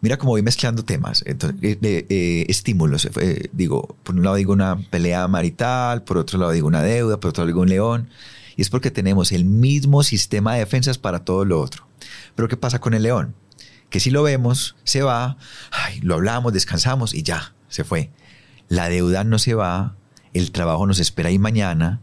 Mira cómo voy mezclando temas, entonces, estímulos. Por un lado digo una pelea marital, por otro lado digo una deuda, por otro lado digo un león. Y es porque tenemos el mismo sistema de defensas para todo lo otro. Pero ¿qué pasa con el león? Que si lo vemos, se va, lo hablamos, descansamos y ya, se fue. La deuda no se va, el trabajo nos espera ahí mañana.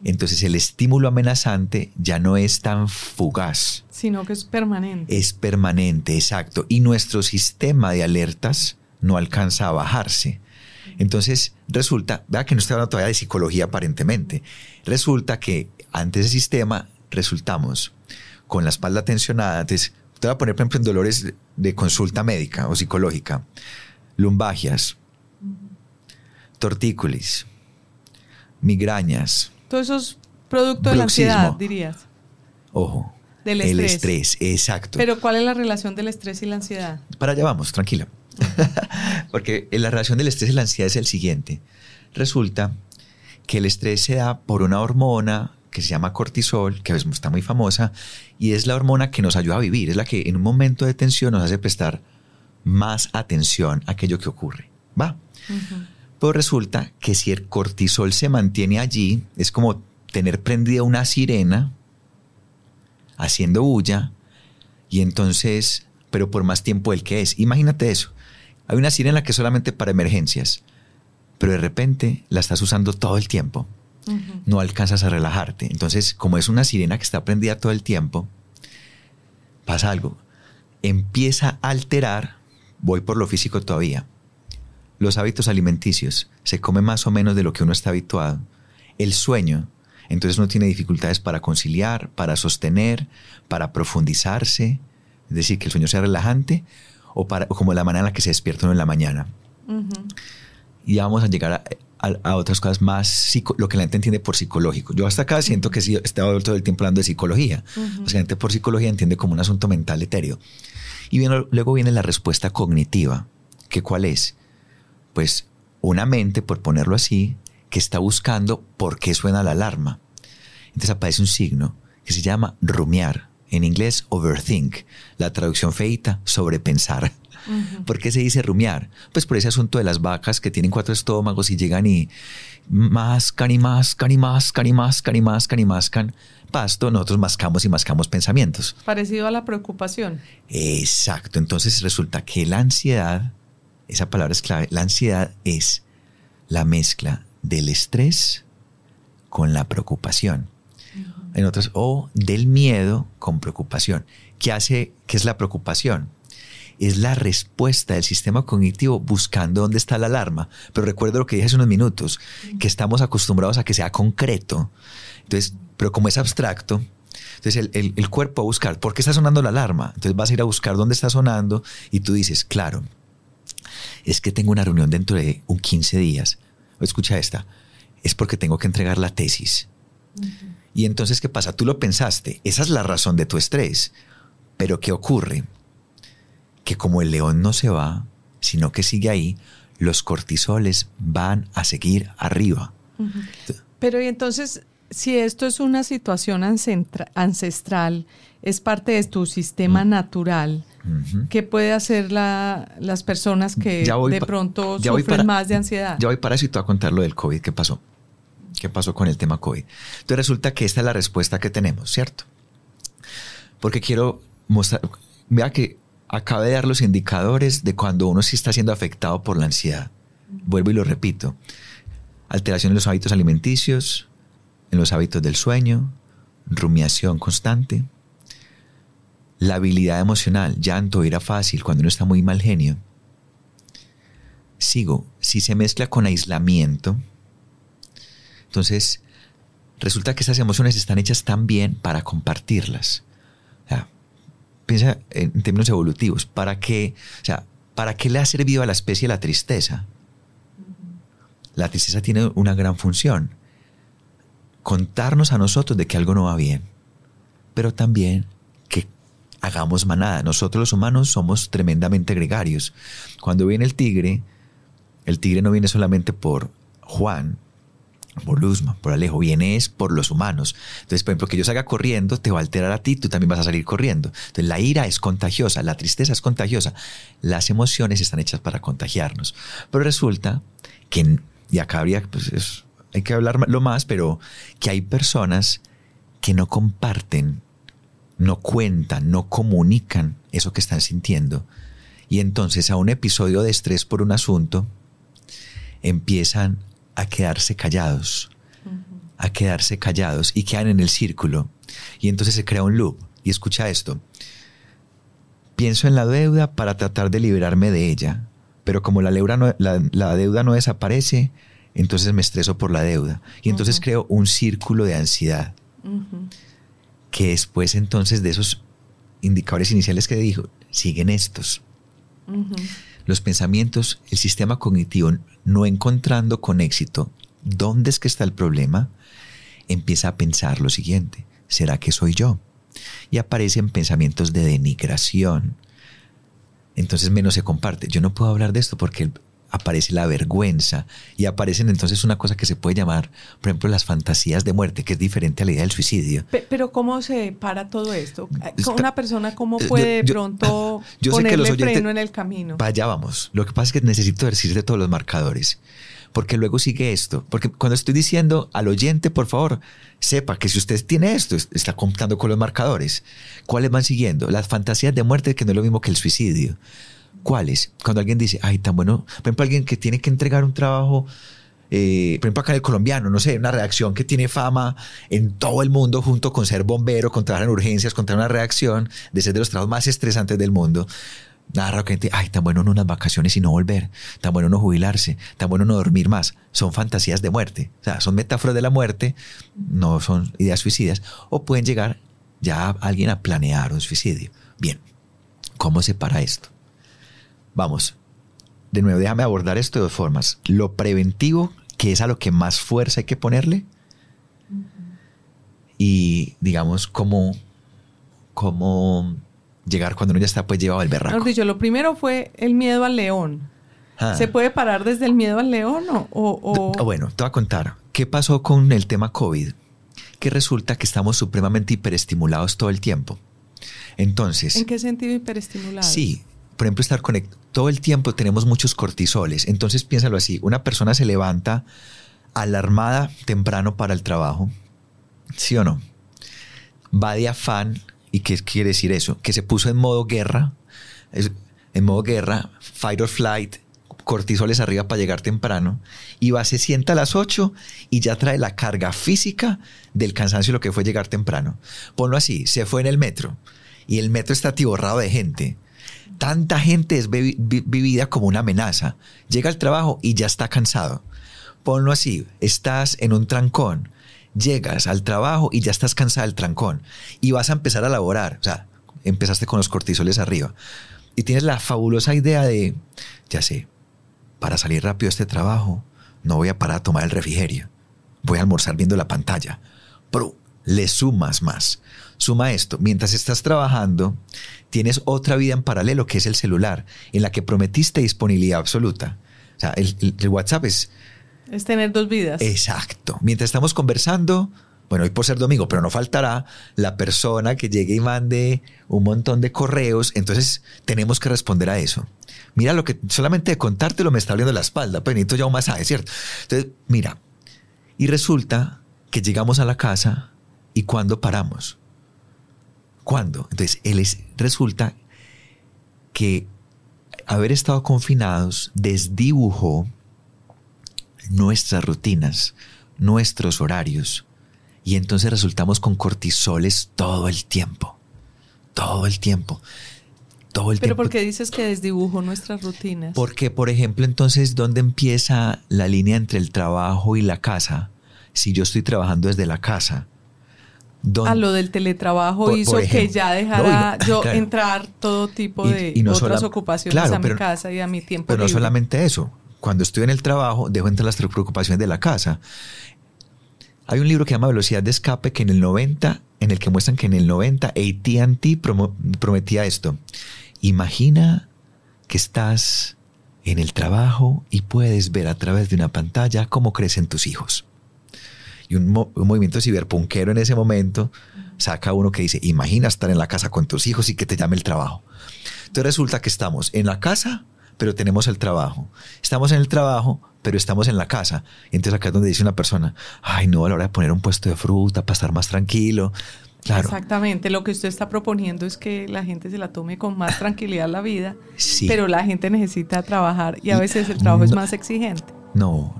Entonces el estímulo amenazante ya no es tan fugaz. Sino que es permanente. Es permanente, exacto. Y nuestro sistema de alertas no alcanza a bajarse. Entonces resulta, vea que no estoy hablando todavía de psicología aparentemente, resulta que ante ese sistema resultamos con la espalda tensionada. Entonces te voy a poner, por ejemplo, en dolores de consulta médica o psicológica, lumbalgias, tortícolis, migrañas. Todos esos productos de la ansiedad, dirías. Ojo, Del El estrés. estrés, exacto. Pero ¿cuál es la relación del estrés y la ansiedad? Para allá vamos, tranquila. Porque la relación del estrés y la ansiedad es el siguiente. Resulta que el estrés se da por una hormona que se llama cortisol, que está muy famosa, y es la hormona que nos ayuda a vivir, es la que en un momento de tensión nos hace prestar más atención a aquello que ocurre. ¿Va? Pues resulta que si el cortisol se mantiene allí, es como tener prendida una sirena haciendo bulla, y entonces, pero por más tiempo del que es. Imagínate eso. Hay una sirena que es solamente para emergencias, pero de repente la estás usando todo el tiempo. No alcanzas a relajarte. Entonces, como es una sirena que está prendida todo el tiempo, pasa algo. Empieza a alterar, voy por lo físico todavía, los hábitos alimenticios. Se come más o menos de lo que uno está habituado. El sueño. Entonces uno tiene dificultades para conciliar, para sostener, para profundizarse. Es decir, que el sueño sea relajante o como la manera en la que se despierta uno en la mañana. Y ya vamos a llegar a otras cosas más, lo que la gente entiende por psicológico. Yo hasta acá siento que sí, he estado todo el tiempo hablando de psicología. La gente por psicología entiende como un asunto mental etéreo. Y luego viene la respuesta cognitiva. ¿Que cuál es? Pues una mente, por ponerlo así, que está buscando por qué suena la alarma. Entonces aparece un signo que se llama rumiar. En inglés, overthink. La traducción feita, sobrepensar. ¿Por qué se dice rumiar? Pues por ese asunto de las vacas que tienen 4 estómagos y llegan y mascan y mascan y mascan y mascan y mascan y mascan pasto. Nosotros mascamos y mascamos pensamientos. Parecido a la preocupación. Exacto. Entonces resulta que la ansiedad, esa palabra es clave, la ansiedad es la mezcla del estrés con la preocupación. En otras, o del miedo con preocupación. ¿Qué es la preocupación? Es la respuesta del sistema cognitivo buscando dónde está la alarma. Pero recuerdo lo que dije hace unos minutos, que estamos acostumbrados a que sea concreto. Entonces, pero como es abstracto, entonces el cuerpo va a buscar por qué está sonando la alarma. Entonces vas a ir a buscar dónde está sonando y tú dices, claro, es que tengo una reunión dentro de 15 días. Escucha esta, es porque tengo que entregar la tesis. Y entonces, ¿qué pasa? Tú lo pensaste, esa es la razón de tu estrés. Pero ¿qué ocurre? Que como el león no se va, sino que sigue ahí, los cortisoles van a seguir arriba. Pero y entonces, si esto es una situación ancestral, es parte de tu sistema natural, ¿qué puede hacer las personas que de pronto sufren más de ansiedad? Ya voy para eso y te voy a contar lo del COVID, ¿qué pasó? ¿Qué pasó con el tema COVID? Entonces resulta que esta es la respuesta que tenemos, ¿cierto? Porque quiero mostrar, vea que acabé de dar los indicadores de cuando uno sí está siendo afectado por la ansiedad. Vuelvo y lo repito. Alteración en los hábitos alimenticios, en los hábitos del sueño, rumiación constante, la habilidad emocional, llanto, ira fácil, cuando uno está muy mal genio. Sigo, si se mezcla con aislamiento, entonces resulta que estas emociones están hechas también para compartirlas. O sea, piensa en términos evolutivos. ¿Para qué le ha servido a la especie la tristeza? La tristeza tiene una gran función. Contarnos a nosotros de que algo no va bien. Pero también que hagamos manada. Nosotros los humanos somos tremendamente gregarios. Cuando viene el tigre no viene solamente por Juan, por Luzma, por Alejo, viene es por los humanos. Entonces, por ejemplo, que yo salga corriendo te va a alterar a ti, tú también vas a salir corriendo. Entonces, la ira es contagiosa, la tristeza es contagiosa. Las emociones están hechas para contagiarnos. Pero resulta que, y acá habría, pues hay que hablarlo más, pero que hay personas que no comparten, no cuentan, no comunican eso que están sintiendo. Y entonces a un episodio de estrés por un asunto empiezan a quedarse callados y quedan en el círculo. Y entonces se crea un loop. Y escucha esto. Pienso en la deuda para tratar de liberarme de ella, pero como la deuda no desaparece, entonces me estreso por la deuda. Y entonces creo un círculo de ansiedad. Que después entonces de esos indicadores iniciales que dijo, siguen estos. Los pensamientos, el sistema cognitivo, no encontrando con éxito dónde es que está el problema, empieza a pensar lo siguiente: ¿será que soy yo? y aparecen pensamientos de denigración. Entonces menos se comparte. Yo no puedo hablar de esto porque aparece la vergüenza y aparecen entonces una cosa que se puede llamar, por ejemplo, las fantasías de muerte, que es diferente a la idea del suicidio. Pero ¿cómo se para todo esto? ¿Una persona cómo puede de pronto ponerle freno en el camino? Allá vamos. Lo que pasa es que necesito decirte todos los marcadores, porque luego sigue esto. Porque cuando estoy diciendo al oyente, por favor, sepa que si usted tiene esto, está contando con los marcadores. ¿Cuáles van siguiendo? Las fantasías de muerte, que no es lo mismo que el suicidio. ¿Cuáles? Cuando alguien dice, ay, tan bueno, por ejemplo, alguien que tiene que entregar un trabajo, por ejemplo, acá en el colombiano, no sé, una redacción que tiene fama en todo el mundo, junto con ser bombero, con trabajar en urgencias, con tener una redacción, de ser de los trabajos más estresantes del mundo. Nada raro que gente, ay, tan bueno no unas vacaciones y no volver, tan bueno no jubilarse, tan bueno no dormir más. Son fantasías de muerte, o sea, son metáforas de la muerte, no son ideas suicidas, o pueden llegar ya alguien a planear un suicidio. Bien, ¿cómo se para esto? Vamos, de nuevo, déjame abordar esto de dos formas. Lo preventivo, que es a lo que más fuerza hay que ponerle, y digamos, cómo llegar cuando uno ya está pues llevado al berraco. Lo primero fue el miedo al león. ¿Se puede parar desde el miedo al león o...? Bueno, te voy a contar. ¿Qué pasó con el tema COVID? Que resulta que estamos supremamente hiperestimulados todo el tiempo. Entonces... ¿En qué sentido hiperestimulados? Sí, por ejemplo, estar conectado. Todo el tiempo tenemos muchos cortisoles. Entonces piénsalo así. Una persona se levanta alarmada temprano para el trabajo. ¿Sí o no? Va de afán. ¿Y qué quiere decir eso? Que se puso en modo guerra. En modo guerra, fight or flight, cortisoles arriba para llegar temprano. Y se sienta a las 8 y ya trae la carga física del cansancio, lo que fue llegar temprano. Ponlo así, se fue en el metro. Y el metro está atiborrado de gente. Tanta gente es vivida como una amenaza. Llega al trabajo y ya está cansado. Ponlo así, estás en un trancón. Llegas al trabajo y ya estás cansado del trancón. Y vas a empezar a laborar. O sea, empezaste con los cortisoles arriba. Y tienes la fabulosa idea de, ya sé, para salir rápido de este trabajo, no voy a parar a tomar el refrigerio. Voy a almorzar viendo la pantalla. Pero le sumas más. Suma esto. Mientras estás trabajando, tienes otra vida en paralelo, que es el celular, en la que prometiste disponibilidad absoluta. O sea, el WhatsApp es tener dos vidas. Exacto. Mientras estamos conversando, bueno, hoy por ser domingo, pero no faltará la persona que llegue y mande un montón de correos. Entonces tenemos que responder a eso. Mira, lo que solamente de contártelo me está abriendo la espalda, pero necesito ya un masaje, ¿cierto? Entonces, mira, y resulta que llegamos a la casa y ¿cuándo paramos? ¿Cuándo? Entonces, resulta que haber estado confinados desdibujó nuestras rutinas, nuestros horarios, y entonces resultamos con cortisoles todo el tiempo. ¿Pero por qué dices que desdibujó nuestras rutinas? Porque, por ejemplo, entonces, ¿dónde empieza la línea entre el trabajo y la casa? Si yo estoy trabajando desde la casa. Lo del teletrabajo hizo que ya dejara entrar todo tipo de otras ocupaciones a mi casa y a mi tiempo libre. Pero no solamente eso. Cuando estoy en el trabajo, dejo entrar las preocupaciones de la casa. Hay un libro que se llama Velocidad de Escape, que en el que muestran que en el 90 AT&T prometía esto. Imagina que estás en el trabajo y puedes ver a través de una pantalla cómo crecen tus hijos. Y un movimiento ciberpunkero en ese momento saca uno que dice, imagina estar en la casa con tus hijos y que te llame el trabajo. Entonces resulta que estamos en la casa, pero tenemos el trabajo. Estamos en el trabajo, pero estamos en la casa. Y entonces acá es donde dice una persona, ay no, a la hora de poner un puesto de fruta para estar más tranquilo. Claro. Exactamente, lo que usted está proponiendo es que la gente se la tome con más tranquilidad la vida, sí. Pero la gente necesita trabajar y a veces el trabajo es más exigente. No,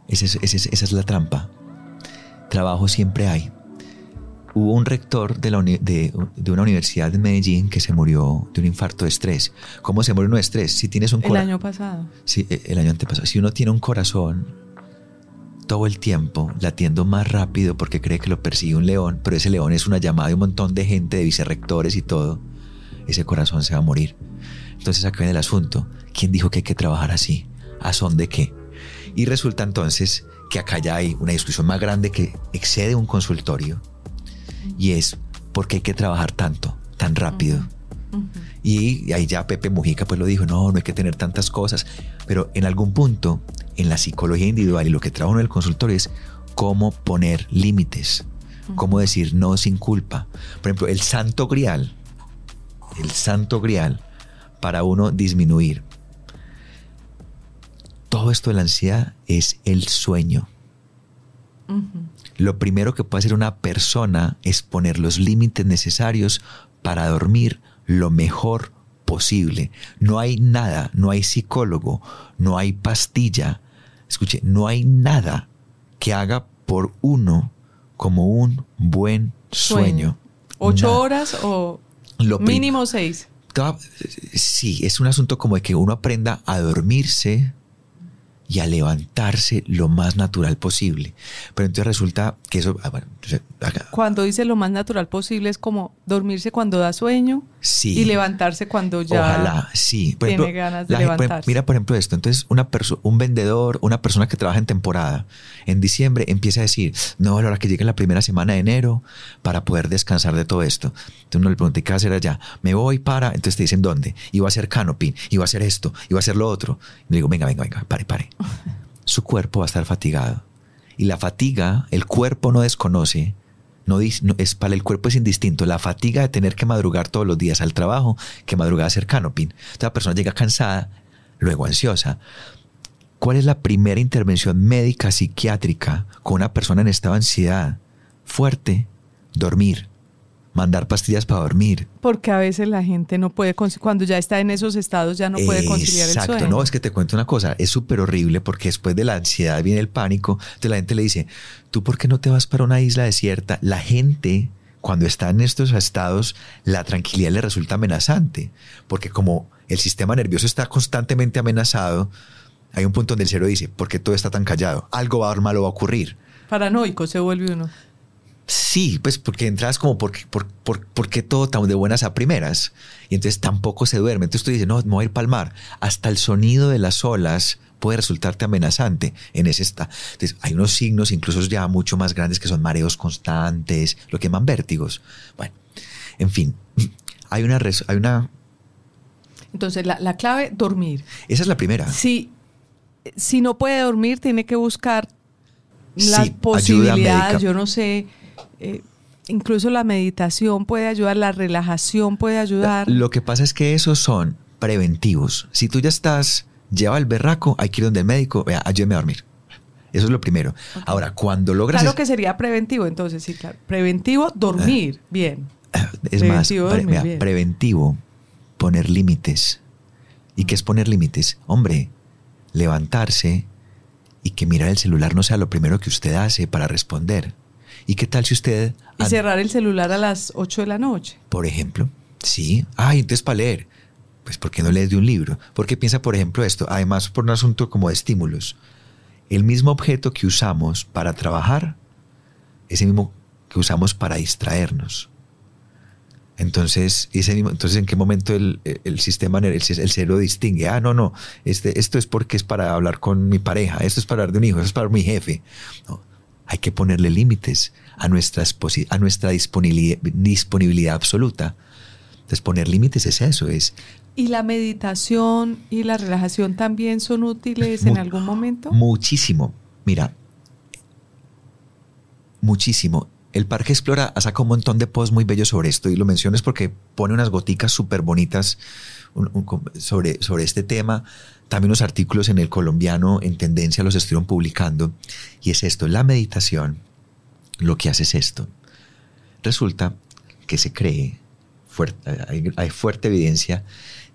esa es la trampa. Trabajo siempre hay. Hubo un rector de una universidad de Medellín que se murió de un infarto de estrés. ¿Cómo se muere uno de estrés? Si tienes un el año pasado. Sí, el año antepasado. Si uno tiene un corazón todo el tiempo latiendo más rápido porque cree que lo persigue un león, pero ese león es una llamada de un montón de gente, de vicerrectores y todo, ese corazón se va a morir. Entonces acá viene el asunto. ¿Quién dijo que hay que trabajar así? ¿A son de qué? Y resulta entonces que acá ya hay una discusión más grande que excede un consultorio, y es ¿por qué hay que trabajar tanto, tan rápido? Y ahí ya Pepe Mujica pues lo dijo, no hay que tener tantas cosas, pero en algún punto en la psicología individual y lo que trabaja uno en el consultorio es cómo poner límites, cómo decir no sin culpa. Por ejemplo, el santo grial para uno disminuir todo esto de la ansiedad es el sueño. Lo primero que puede hacer una persona es poner los límites necesarios para dormir lo mejor posible. No hay nada, no hay psicólogo, no hay pastilla. Escuche, no hay nada que haga por uno como un buen sueño. 8 horas o mínimo 6. Sí, es un asunto como de que uno aprenda a dormirse y a levantarse lo más natural posible. Pero entonces resulta que eso... Cuando dice lo más natural posible es como dormirse cuando da sueño, sí, y levantarse cuando ya ojalá, sí. Por tiene ejemplo, ganas de levantarse. Mira, por ejemplo, esto. Entonces, un vendedor, una persona que trabaja en temporada, en diciembre empieza a decir, no, a la hora que llegue la primera semana de enero para poder descansar de todo esto. Entonces uno le pregunta, ¿qué va a hacer allá? Me voy para... Entonces te dicen, ¿dónde? Iba a hacer canopy, iba a hacer esto, iba a hacer lo otro. Y le digo, venga, pare. Su cuerpo va a estar fatigado. Y la fatiga, el cuerpo no desconoce, es para el cuerpo es indistinto la fatiga de tener que madrugar todos los días al trabajo que madrugar a hacer canopy. Entonces la persona llega cansada, luego ansiosa. ¿Cuál es la primera intervención médica psiquiátrica con una persona en estado de ansiedad fuerte? Dormir. Mandar pastillas para dormir. Porque a veces la gente no puede, cuando ya está en esos estados, ya no puede conciliar el sueño. Exacto, no, es que te cuento una cosa, es súper horrible porque después de la ansiedad viene el pánico. Entonces la gente le dice, ¿tú por qué no te vas para una isla desierta? La gente, cuando está en estos estados, la tranquilidad le resulta amenazante. Porque como el sistema nervioso está constantemente amenazado, hay un punto donde el cerebro dice, ¿por qué todo está tan callado? Algo malo va a ocurrir. Paranoico se vuelve uno. Sí, pues porque entras como ¿por qué todo tan de buenas a primeras? Y entonces tampoco se duerme. Entonces tú dices, no, me voy a ir pa'l mar. Hasta el sonido de las olas puede resultarte amenazante en ese estado. Entonces hay unos signos incluso ya mucho más grandes que son mareos constantes, lo que llaman vértigos. Bueno, en fin, hay una... Entonces la clave, dormir. Esa es la primera. Si no puede dormir, tiene que buscar las Sí, posibilidades, yo no sé... incluso la meditación puede ayudar, la relajación puede ayudar. Lo que pasa es que esos son preventivos. Si tú ya estás lleva el berraco, hay que ir donde el médico, vea, ayúdeme a dormir. Eso es lo primero. Okay. Ahora, cuando logras... Claro que sería preventivo, entonces, sí, claro. Preventivo, dormir, bien. Es preventivo, más, bien. Preventivo, poner límites. ¿Y qué es poner límites? Hombre, levantarse y que mirar el celular no sea lo primero que usted hace para responder. ¿Y qué tal si usted... Y cerrar el celular a las 8 de la noche? Por ejemplo, sí. Entonces para leer. Pues ¿por qué no lees de un libro? Porque piensa, por ejemplo, esto. Además, por un asunto como de estímulos. El mismo objeto que usamos para trabajar es el mismo que usamos para distraernos. Entonces, ¿en qué momento el sistema, el cerebro distingue? No, esto es porque es para hablar con mi pareja, esto es para hablar de un hijo, esto es para mi jefe. No, hay que ponerle límites a nuestra disponibilidad absoluta. Entonces, poner límites es eso, es... ¿Y la meditación y la relajación también son útiles en algún momento? Muchísimo. Mira, muchísimo. El Parque Explora ha sacado un montón de posts muy bellos sobre esto y lo menciono es porque pone unas goticas súper bonitas sobre este tema. También unos artículos en El Colombiano en Tendencia los estuvieron publicando. Y es esto, la meditación lo que hace es esto. Resulta que se cree, hay fuerte evidencia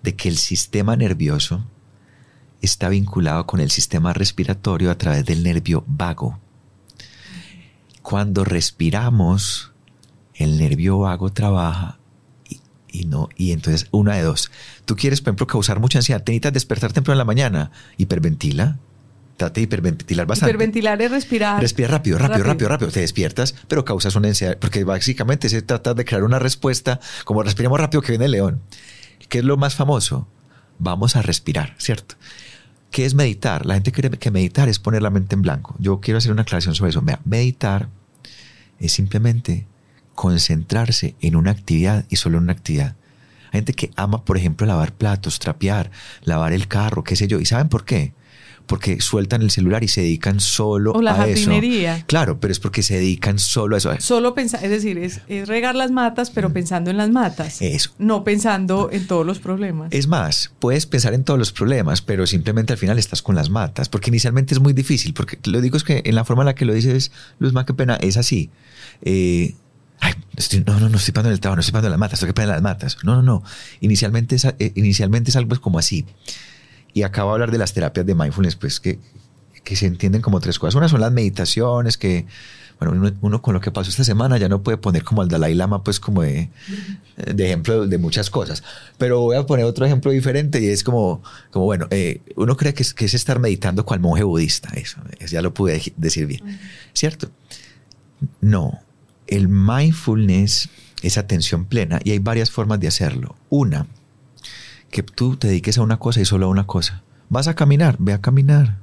de que el sistema nervioso está vinculado con el sistema respiratorio a través del nervio vago. Cuando respiramos, el nervio vago trabaja y entonces una de dos. Tú quieres, por ejemplo, causar mucha ansiedad, te necesitas despertar temprano en la mañana, hiperventila, trate de hiperventilar bastante. Hiperventilar es respirar. Respira rápido, te despiertas, pero causas una ansiedad, porque básicamente se trata de crear una respuesta, como respiramos rápido que viene el león. ¿Qué es lo más famoso? Vamos a respirar, ¿cierto? ¿Qué es meditar? La gente cree que meditar es poner la mente en blanco. Yo quiero hacer una aclaración sobre eso. Meditar es simplemente concentrarse en una actividad y solo en una actividad. Hay gente que ama, por ejemplo, lavar platos, trapear, lavar el carro, qué sé yo. ¿Y saben por qué? Porque sueltan el celular y se dedican solo o la a eso. jardinería. Claro, pero es porque se dedican solo a eso. Solo pensar, es decir, es regar las matas, pero pensando en las matas. Eso. No pensando en todos los problemas. Es más, puedes pensar en todos los problemas, pero simplemente al final estás con las matas, porque inicialmente es muy difícil, porque lo digo es que en la forma en la que lo dices, Luzma, qué pena, es así. No estoy parando en el trabajo, no estoy parando en las matas, tengo que parar en las matas. No. Inicialmente es algo como así. Y acabo de hablar de las terapias de mindfulness, pues que se entienden como tres cosas. Una son las meditaciones, que bueno, uno con lo que pasó esta semana ya no puede poner como al Dalai Lama, pues como de ejemplo de muchas cosas. Pero voy a poner otro ejemplo diferente y es como bueno, uno cree que es estar meditando cual monje budista. Eso ya lo pude decir bien, ¿cierto? No, el mindfulness es atención plena y hay varias formas de hacerlo. Una, que tú te dediques a una cosa y solo a una cosa. Vas a caminar, ve a caminar.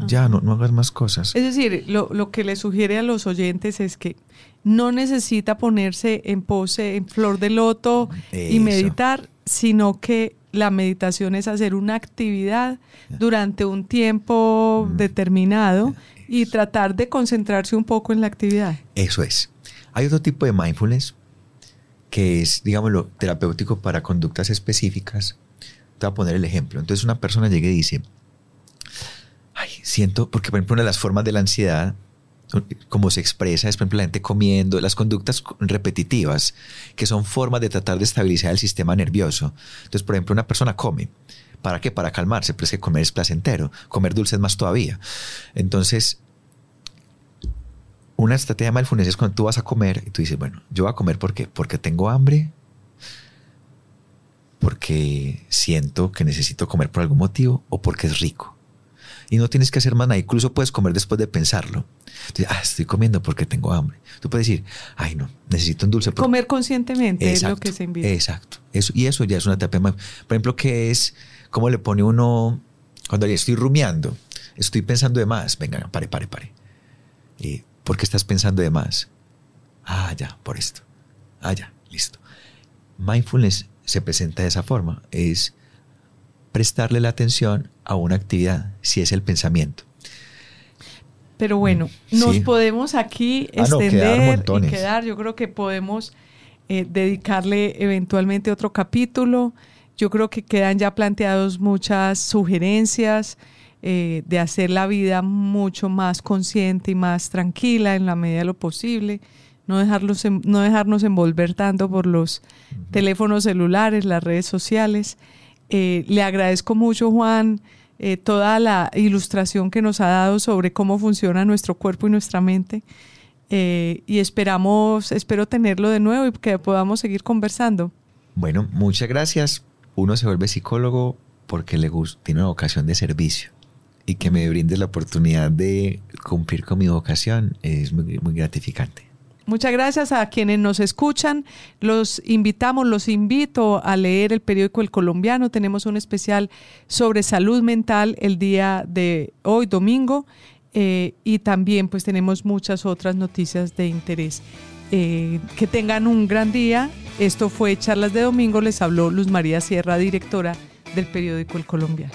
Ya, no hagas más cosas. Es decir, lo que le sugiere a los oyentes es que no necesita ponerse en pose, en flor de loto y meditar, sino que la meditación es hacer una actividad durante un tiempo determinado y tratar de concentrarse un poco en la actividad. Eso es. Hay otro tipo de mindfulness que es, digámoslo, terapéutico para conductas específicas. Te voy a poner el ejemplo. Entonces una persona llega y dice, siento, porque por ejemplo una de las formas de la ansiedad, como se expresa, es por ejemplo la gente comiendo, las conductas repetitivas, que son formas de tratar de estabilizar el sistema nervioso. Entonces, por ejemplo, una persona come. ¿Para qué? Para calmarse, pero es que comer es placentero, comer dulce es más todavía. Entonces, una estrategia de mindfulness es cuando tú vas a comer y tú dices, bueno, yo voy a comer ¿por qué? Porque tengo hambre, porque siento que necesito comer por algún motivo o porque es rico. Y no tienes que hacer más nada, incluso puedes comer después de pensarlo. Entonces, estoy comiendo porque tengo hambre. Tú puedes decir, no, necesito un dulce. Comer conscientemente. Exacto, es lo que se invita. Exacto. Y eso ya es una terapia. Por ejemplo, ¿qué es? ¿Cómo le pone uno? Cuando estoy rumiando, estoy pensando de más. Venga, pare. ¿Por qué estás pensando de más? Ya, por esto. Ya, listo. Mindfulness se presenta de esa forma. Es prestarle la atención a una actividad, si es el pensamiento. Pero bueno, nos podemos aquí extender y quedar. Yo creo que podemos dedicarle eventualmente otro capítulo. Yo creo que quedan ya planteados muchas sugerencias de hacer la vida mucho más consciente y más tranquila en la medida de lo posible. No dejarnos envolver tanto por los teléfonos celulares, las redes sociales. Le agradezco mucho, Juan, toda la ilustración que nos ha dado sobre cómo funciona nuestro cuerpo y nuestra mente. Y espero tenerlo de nuevo y que podamos seguir conversando. Bueno, muchas gracias. Uno se vuelve psicólogo porque le gusta, tiene una vocación de servicio. Y que me brindes la oportunidad de cumplir con mi vocación es muy, muy gratificante. Muchas gracias a quienes nos escuchan. Los invito a leer el periódico El Colombiano. Tenemos un especial sobre salud mental el día de hoy, domingo, y también pues tenemos muchas otras noticias de interés. Que tengan un gran día. Esto fue Charlas de Domingo. Les habló Luz María Sierra, directora del periódico El Colombiano.